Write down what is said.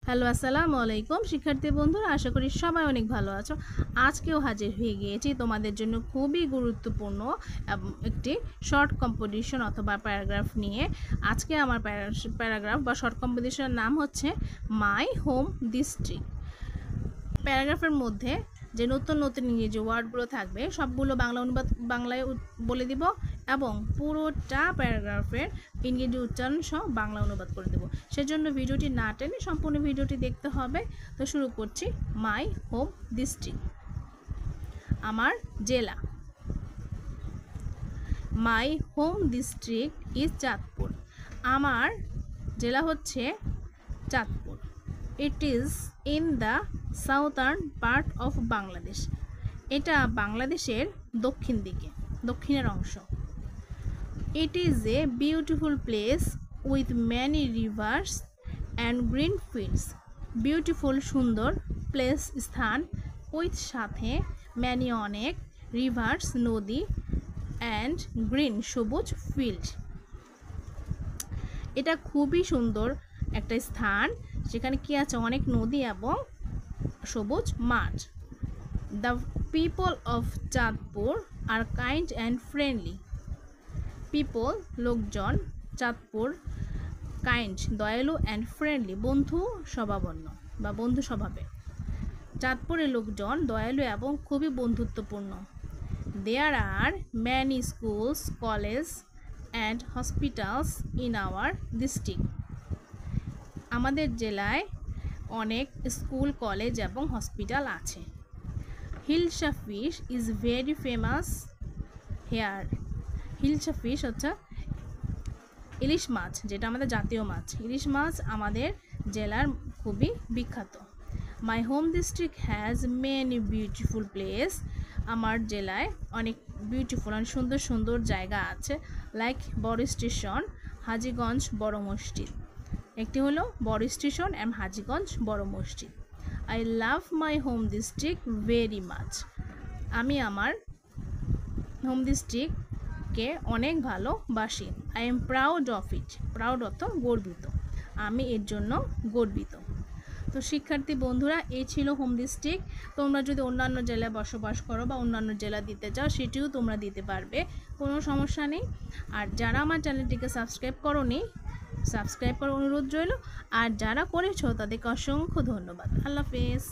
Hello আসসালামু আলাইকুম শিক্ষার্থী বন্ধুরা, আশা করি সবাই অনেক ভালো আছো। আজকেও হাজির হয়ে গিয়েছি তোমাদের জন্য খুবই গুরুত্বপূর্ণ একটি শর্ট কম্পোজিশন অথবা প্যারাগ্রাফ নিয়ে। আজকে আমার প্যারাগ্রাফ বা শর্ট কম্পোজিশনের নাম হচ্ছে মাই হোম ডিস্ট্রিক্ট। প্যারাগ্রাফের মধ্যে যে নতুন নতুন ইংরেজি ওয়ার্ডগুলো থাকবে সবগুলো বাংলায় বলে দিব এবং পুরোটা প্যারাগ্রাফের ইংরেজি উচ্চারণ সহ বাংলা অনুবাদ করে দেব। সেজন্য ভিডিওটি না টেনে সম্পূর্ণ ভিডিওটি দেখতে হবে। তো শুরু করছি। মাই হোম ডিস্ট্রিক্ট, আমার জেলা। My home district is Chandpur. আমার জেলা হচ্ছে Chandpur. It is in the southern part of Bangladesh. এটা বাংলাদেশের দক্ষিণের অংশ। It is a beautiful place with many rivers and green fields. Beautiful সুন্দর, প্লেস স্থান, উইথ সাথে, ম্যানি অনেক, রিভার্স নদী, অ্যান্ড গ্রিন সবুজ ফিল্ড। এটা খুবই সুন্দর একটা স্থান, সেখানে কি আছে অনেক নদী এবং সবুজ মাঠ। The people of Chandpur R kind and friendly. People লোকজন, চাঁদপুর কাইন্ড দয়ালু, অ্যান্ড ফ্রেন্ডলি বন্ধু স্বভাবাপন্ন বা বন্ধু স্বভাবে। চাঁদপুরের লোকজন দয়ালু এবং খুবই বন্ধুত্বপূর্ণ। There are many schools, college and hospitals in our district. আমাদের জেলায় অনেক স্কুল, কলেজ এবং হসপিটাল আছে। Hilsa fish is very famous here. Hilsa fish হচ্ছে ইলিশ মাছ, যেটা আমাদের জাতীয় মাছ। ইলিশ মাছ আমাদের জেলার খুবই বিখ্যাত। মাই home district has many beautiful place. আমার জেলায় অনেক বিউটিফুল অনেক সুন্দর সুন্দর জায়গা আছে। লাইক বড় স্টেশন, হাজীগঞ্জ বড় মসজিদ। একটি হলো বড় স্টেশন অ্যান্ড হাজীগঞ্জ বড় মসজিদ। I love my home district very much. আমি আমার হোম ডিস্ট্রিক্টকে অনেক ভালোবাসি। I am proud of it. Proud অর্থ গর্বিত, আমি এর জন্য গর্বিত। তো শিক্ষার্থী বন্ধুরা, এই ছিল হোম ডিস্ট্রিক্ট। তোমরা যদি অন্যান্য জেলায় বসবাস করো বা অন্যান্য জেলা দিতে চাও, সেটিও তোমরা দিতে পারবে, কোনো সমস্যা নেই। আর যারা আমার চ্যানেলটিকে সাবস্ক্রাইব করোনি, সাবস্ক্রাইব করার অনুরোধ রইল। আর যারা করেছো তাদেরকে অসংখ্য ধন্যবাদ। আল্লাহ হাফেজ।